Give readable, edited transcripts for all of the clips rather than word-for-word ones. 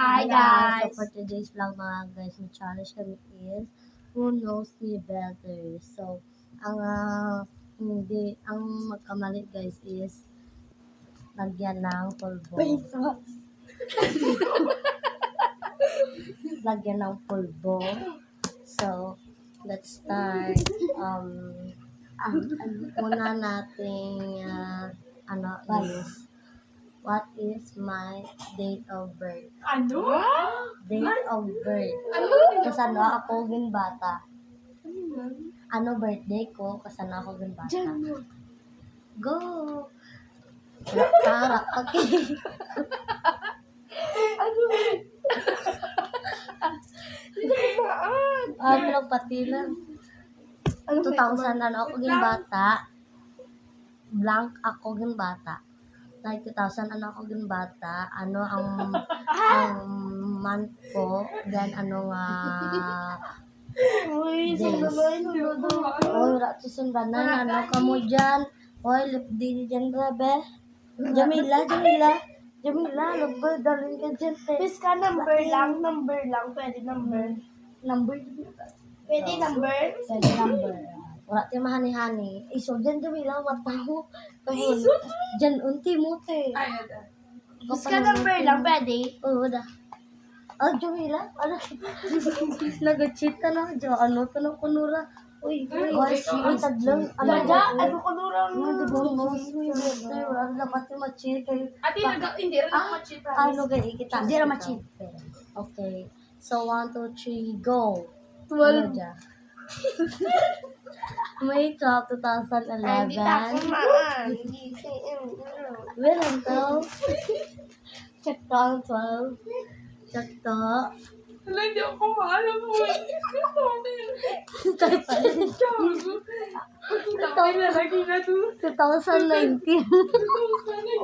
Hi guys! So for today's vlog mga guys, may challenge kami is who knows me better. So ang magkamali guys is lagyan ng pulbo. Lagyan ng pulbo. So let's start. Muna nating is what is my date of birth? Ano? Date of birth. Kasano ako ginbata. Ano birthday ko? Kasano ako ginbata. Go! Tara, okay. Ano? Hindi ko maan. Pinagpatilan. 2000 ano ako ginbata. Blank ako ginbata. Like 2000 ano ako ginbata. Ano ang month ko. Then ano nga Uy, days. Oy, rato sundanan. Ano ka mo dyan? Oy, lipdi dyan grabe. Jamila. Labo, dalhin ka dyan. Please ka number lang. Pwede number. Number. Pwede number? Pwede number. Wala tayo mahani-hani. Iso, dyan Jamila, mataho. Dyan, unti mo te. Please ka number lang. Pwede? Oo, da. Oh, Jamila, ano? Nag-cheat ka na. Ano to na kunura? Uy, tadlang. Ano dyan? Ano ko nurang? Wala na dapat yung ma-cheat. Ate, hindi rin ako ma-cheat. Ano kayo ikita? Hindi rin ma-cheat. Okay. So, 1, 2, 3, go. 12. Ano dyan? May 12, 2011. Hindi ako maan. Meron to. Check to ang 12. Check to. Wala, hindi ako maalam mo. Tapos na lagi na to. 2019.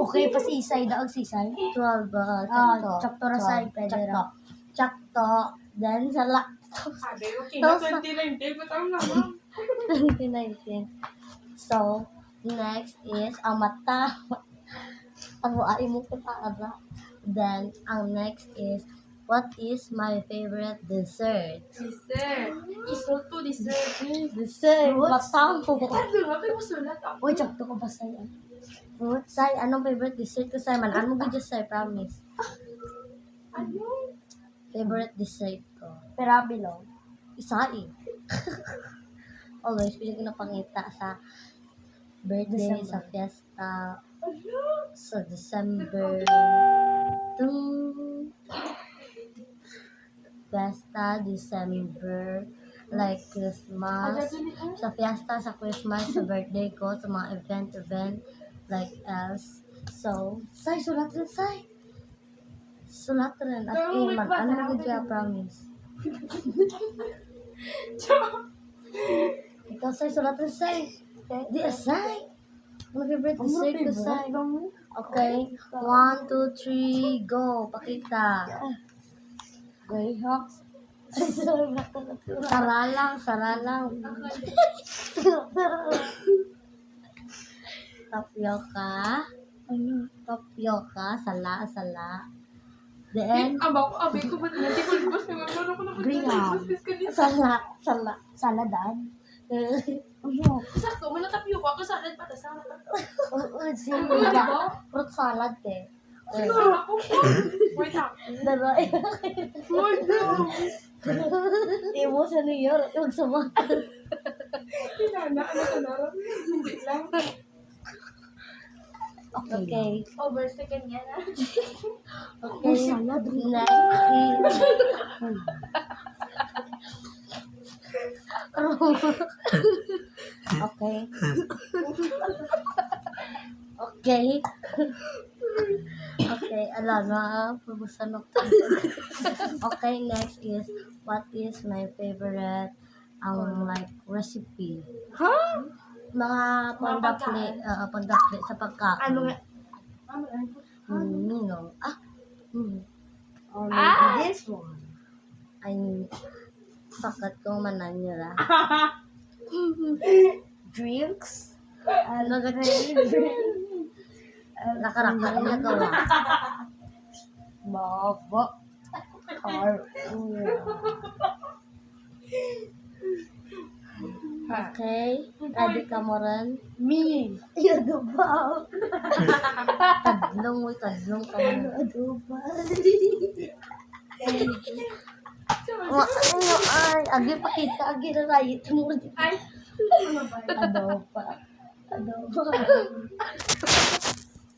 Okay, pa si Isay daw sisay. 12. Check to rasay. Pwede ra. Check to. Then, sala. Sabi, okay na, 2019. Ba't ang naman? 2019. So, next is ang mata. Ang buhay mo kita. Then, ang next is what is my favorite dessert? Dessert. Isol to dessert. Dessert. Mata mo. Ano nga? Kaya mo sulat ako. Uy, check to ko ba sa'yo? Fruit, Sai, anong favorite dessert ko sa'yo? Man, ano mo gudyo sa'yo, promise. Ano? Favorite dessert ko. Perabilo. Isai. Always, pwede ko na pangita sa birthday, December. sa fiesta, Ano? sa December. Fiesta, December, like Christmas. Sa fiesta, sa Christmas, sa birthday ko, sa mga event, like else. So, Sai, sulat rin, Sai. Sulat rin. As in, man, ano mo gudyo, promise. Ikaw, Sai, sulat rin, Sai. Di, Sai. Ano favorite dessert ko, Sai? Okay. 1, 2, 3, go. Pakita. Greyhawks. Saralang. Tapioca. Tapioca. Sala. Then, Abay ko ba't hindi ko libas na gano'n ako Greyhound. Sala. Saladan. Ano? Sakto, may natapyo ko. Ako salad pa. Salad pa. Sino ba? Fruit salad eh. Ako po. Wait up. Dalawa. Wait no. Imo sa New York. Yung sama. Hinana. Ano ka na? Hindi lang. Okay. Over second yan ah. Okay. Next is... Okay. Okay, alam na. Pumusan ako. Okay, next is what is my favorite like recipe? Ha? Mga pandakli sa pagkain. Ano nga? No. This one. Ay, pakat ko manan nyo la. Drinks. Nakaraka rin na gawa. Baba. Okay, ready ka mo rin? Me. Ano ba? Tadlong ka mo. Ano ba? Ano ay, agi pa kita, agi na rayit mo. Ay. Ano ba? Ano pa? Ano ba?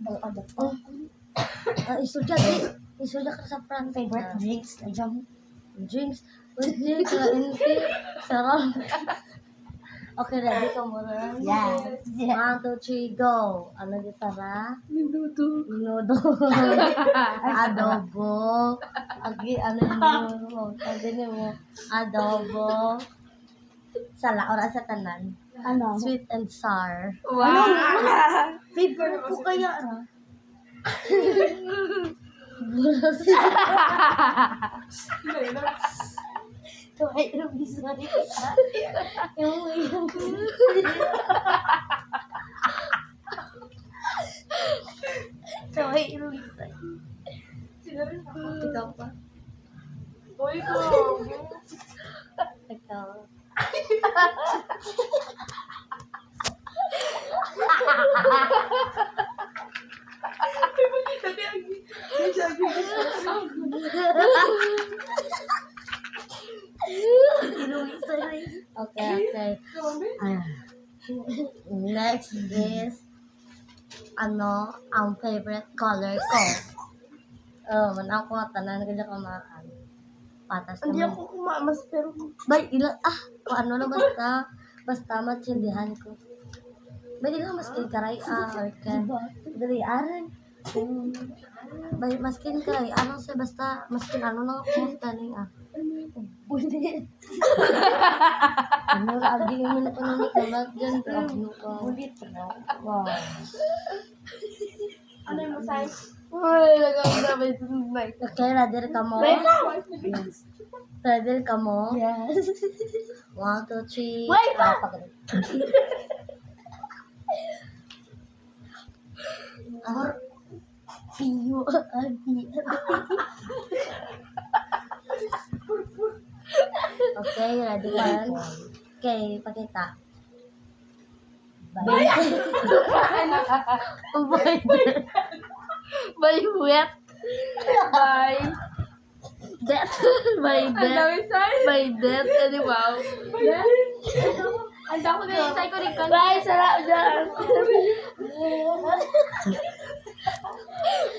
Ano pa? Isuja ka sa front. Favorite drinks na jam. Drinks. Pwede ka, hindi. Sarap. Okay, ready ka mo rin? Yes. 1, 2, 3, go. Ano di Sarah? Minuto. Minudo. Adobo. Agi, ano yung mo? Sabi niyo mo, adobo. Sala, ora sa tanan. Ano? Sweet and sour. Wow. Favorite ko kaya, ah. Ito ay sorry. Yung ito ay ikaw pa. Boy ko. Ikaw. Okay. Next is ang favorite color ko. Manang ko tanan ko kumaan. Patas Hindi naman. ako kumamas pero Bay, kung ano na basta matsindihan ko. Bay, ilang maskin karay, or kan. Dari, aran. Bay, maskin karay, anong siya, basta, maskin ano na ako, kaning, Bulit. Ano, lagi yung minute na nagkalag dyan, ano ka. bulit. Wow. Ano yung masay? Uy, nagagabay sa mic. Okay, ready ka mo? Wait lang. Yes. Ready ka mo? Yes. 1, 2, 3. Wait pa! Pagalit. Piyo. Okay, ready ka? Okay, pakita. Bye. By wet. By Death. Ang dami say. By death. Ano ba? Ang dako na yung say ko rin. Bye, sarap dyan.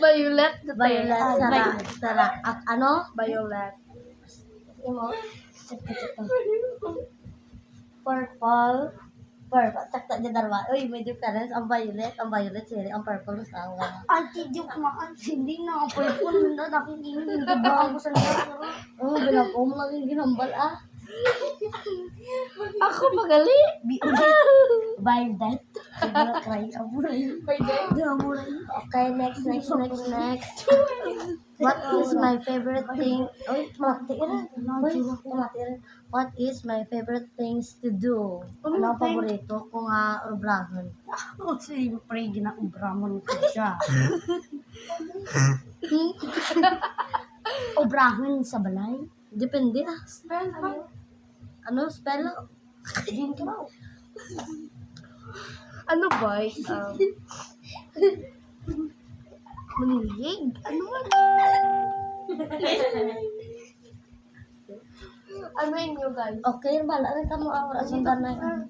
Violet. Violet. Sara. Ano? Violet. Imo. Purple. Takta dyan darwa. Uy, may difference. Ang violet, siri. Ang purple, sa ang Ate, di ko maan. Hindi na ako pwede na nakikingin. Hindi ba ako sa laro? Oh, binako mo lang yung ginambal, Ako magali. Violet. Siguro try. Aburay. Okay, next. What is my favorite thing? Uy, matiran. What is my favorite things to do? Ano ang paborito ko nga obrahan? Ako siyempre ginaubramon ko siya. Obrahan sa balay? Depende, Spell ano? Ano, spell? Ano ba? Manilig? Ano ba? Ano yun nyo guys? Okay, bala rin ka mo awar. Asundan na yun.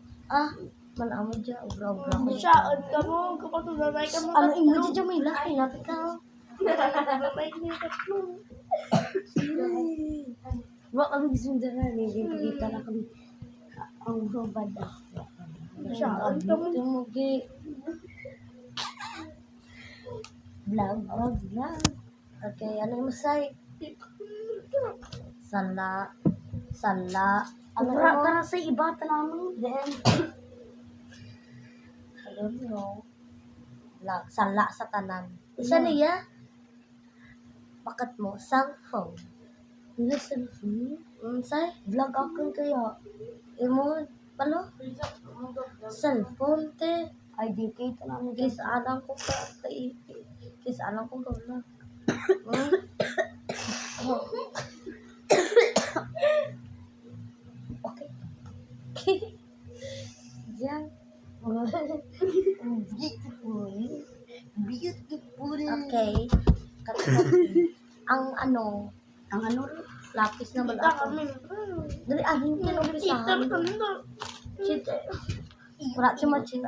Manamo dyan. Obra. Saan ka mo? Kapatulanay ka mo. Ano, imo dyan may laki. Lapit ka. Wala kami gisundan na. Hindi pagkita na kami. Ang hubad. Saan ka mo? Tumugi. Vlog. Okay, ano yung masay? Sala. Ano Para sa iba, tanamang. Then, I don't know. Sala sa tanan. Isa niya. Bakit mo? Cellphone. Ano cellphone? Say, Vlog ako kaya. imo, palo? Cellphone, te. IDK, tanamang. Kis alam ko ka. Kis alam ko ka vlog. ano, Ang ano rin. lapis na Kita balato. kami. Dali, ahin ka nung pisahan. Cheat. Wala siya ma-cheat.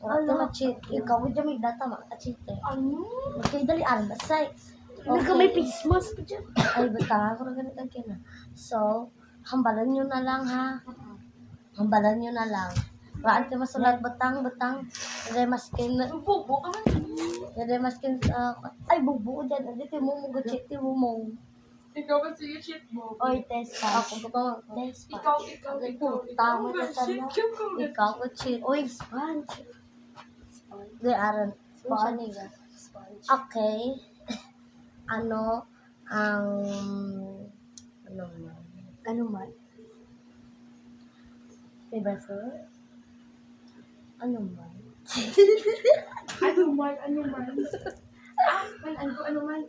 Wala siya ma-cheat. Ikaw, medyo may data ma-cheat eh. Ano? Okay, dali, basay. Hindi ka may face mask pa dyan. Ay, bata, ako na ganito ang kina. So, hambalan nyo na lang ha. Hambalan nyo na lang. Wala kayo masulat, batang. Hindi maskin. Bobo ka man. Hindi maskin. Ay, bubuo dyan. Hindi, timumong. Gachit, timumong. Ikaw ba sige shit mo? Oy, test pa. Ako ba ito? Test pa. Ikaw. Tama na tayo. Ikaw, gachit. Oy, sponge. Hindi, aran. Sponge. Sponge. Okay. Ano ang ano man? Ano man? Favorite food? Ano man? Ano man? Ano man?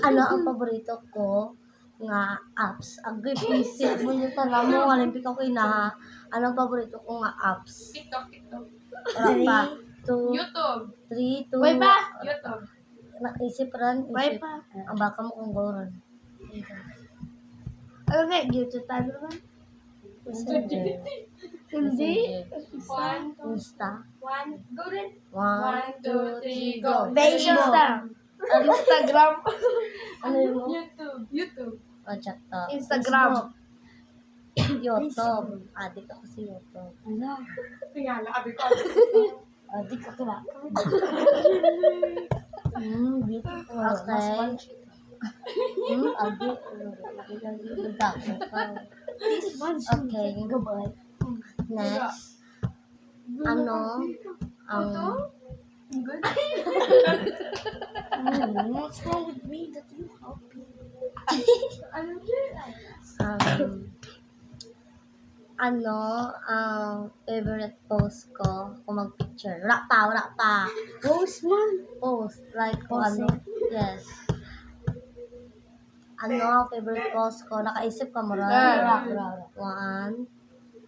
Ano ang paborito ko nga apps? Agay pisit mo yung tanong mo. Olimpik ako inaha. Ano ang paborito ko nga apps? TikTok. Wala pa. 2, YouTube. 3, 2. Wait pa. YouTube. Naisip rin. Wait Isip. pa. Ang baka mo kung goron. Ano nga, YouTube tayo naman? Hindi. One, Insta. go rin. 1, 2, 3, go. Facebook. Instagram. Ano yun mo? YouTube. O, chat to. Instagram. YouTube. Adik ako sa YouTube. Ano? Tingala, abi ko. Di ka kila. Beautiful. Okay. Adik. This one. Okay. Gabay. Next. Ano? Ang Good. What's wrong with me that you help me? Ano yun? ano ang favorite post ko kung mag-picture? Wala pa. Post man. Post. Like kung ano. Yes. Ano ang favorite post ko? Nakaisip ka mo rin?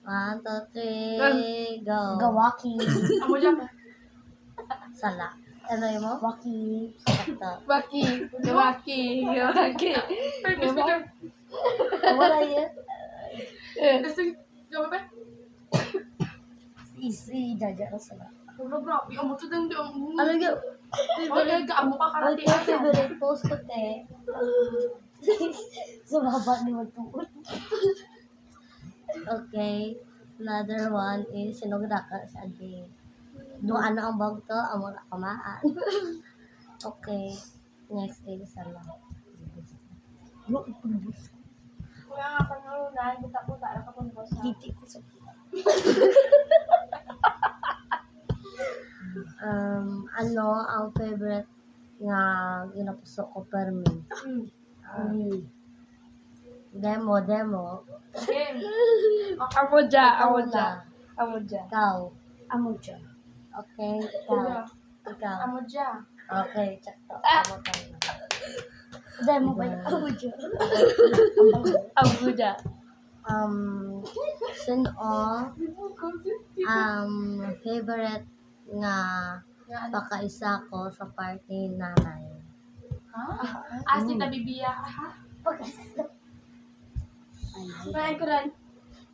One, 2, 3, go. Gawaki. Amo dyan. Sala. Ano yun mo? Waki. Sakto. Baki. Purpose ko. Wala yun. Gawa ba? Easy. Jaja ka sila. Bro, amo to dang di ang Ano yun? Wala ka amo ka Ano karate. yung favorite post ko, te? Sa baba ni Matuot. Okay. Another one is sinugda ka sa adi. Doon ano ang bag to, amo na kamaan. Okay. Next is sala. Kuya nga pangalunan, kita ko para ka pang boss. Titi ko sa Ano ang favorite nga ginapuso ko per me? Demo. Game. Amo dya. Ikaw. Amo dya. Okay, ikaw. Amo dyan. Okay, check to. Amo ka na. Demo ba yung amo dya? Amo dyan. Sino favorite nga pakaisa ko sa party nanay. Si Tabibiya. Ha? Kumain ko rin.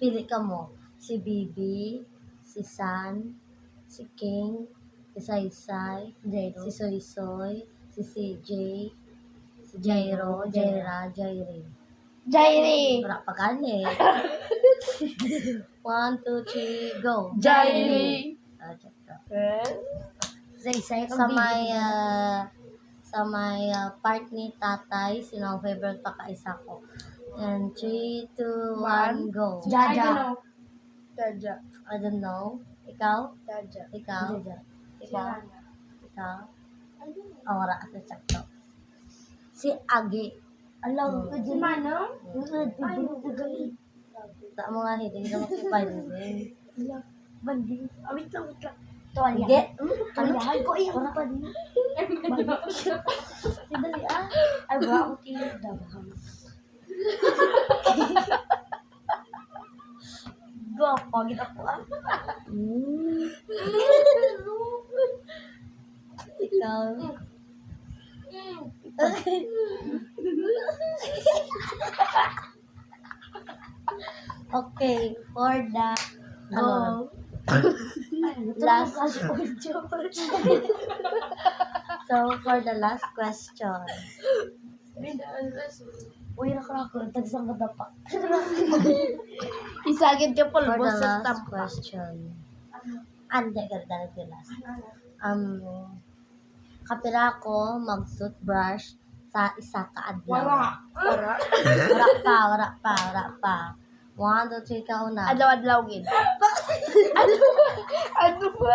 Pili ka mo. Si Bibi, si San, si King, si Saysay, si Soysoy, si CJ, si Jairo, Jaira, Jairin. Jairi. Wala pa gani. 1, 2, 3, go. Jairi. Check to. Say Sa may part ni tatay, sino ang favorite pakaisa ko? And 3, 2, 1, go. Jaja. Jaja. I don't know. Ikaw? Jaja. Ikaw? Jaja. Ikaw? Ikaw? Wala ka sa check to. Si Agi. Alam ko Si dyan. Manong? Sa mga hindi ka makipay din. Banding. Wait lang. Tuwalya. Hindi. Tuwalyahan ko. Ay, ako pa din. Dali ah. Ay, ba ako kinagdabahan. Pagit ako ah. Ikaw. Okay, for the Go. last so for the last question. Uy, nakalako. Tagsang ka pa. Isagid ka For the pulbos sa last tampa. question. Ande ka the last. Kapira ko mag-toothbrush sa isa ka adlaw. Wara. Wala pa. 1, 2, 3 ka una. Adlaw-adlaw gid. Ano ba?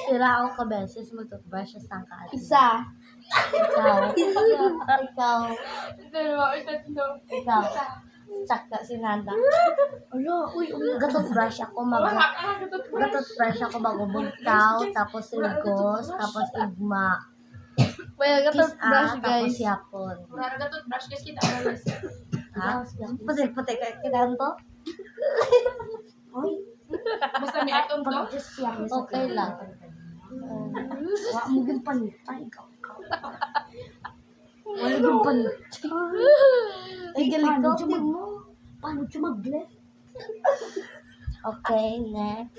Pira ako ka beses mag-toothbrush sa isang ka adlaw. Isa. Ikaw. Dalawa, tatlo. Tsaka si Nanda. Ala, uy, Gatoothbrush ako Gatoothbrush ako magubuntaw, tapos igos, tapos igma. Well, Kiss brush tapos guys. yapon. Wala ka brush guys kita alas. Ha? Puti, kailangan to? uy. Basta may atom to. Pag-just yan. Okay lang. Wala mo yung panitay. Ikaw. Wala yung panitay. Ay, galing Paano ko. siya paano siya mag-bless? Okay, next.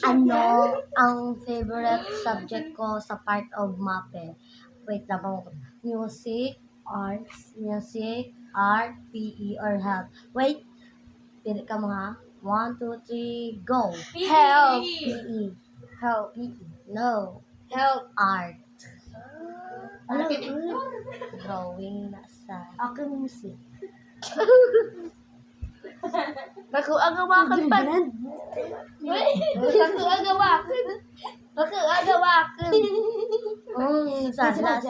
Ano ang favorite subject ko sa part of MAPE? Wait lang po. Music, art, PE, or health. Wait. Pili ka mga. 1, 2, 3, go. Help. PE. Help. PE. No. Help. Art. Ala, Drawing na sa... aking music. Naku agawakan pa. Naku agawakan. Sana.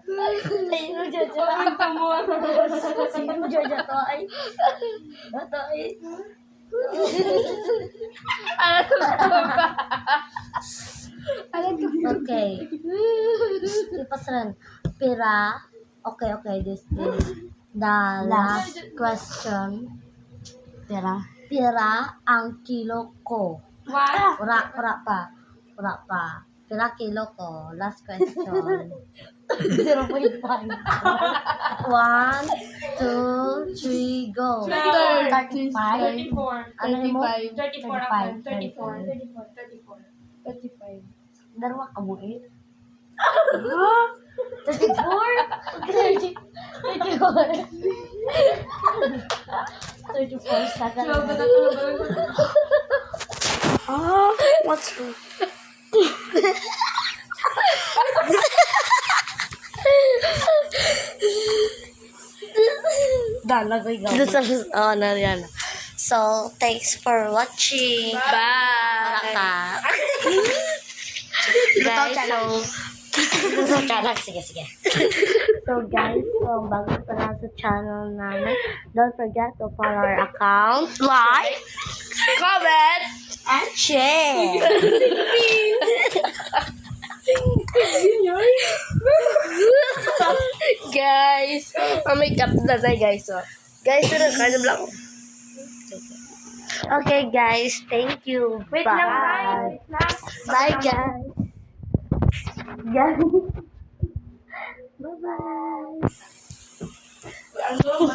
Sino Jojo? Sino Jojo to ay? Ito ay. Okay. Ipasran. Pira. Okay. This is the last question. Pira ang kilo ko. What? Ura pa. Pira kilo ko. Last question. 0.5. 1, 2, 3, go. 34. 35. Ano mo? 34 ako. 34. 35. Darwa ka mo eh. 34? 34 second. What's wrong? Dalagay ka. So, thanks for watching. Bye. Bye. Guys, sige. So guys, bago pa lang sa channel namin, don't forget to follow our account, like, Comment. and share. Guys, makeup na tayo guys. Oh. Guys, ito na kanya lang. Okay guys, thank you. Wait Bye. lang guys. Wait lang. Bye guys.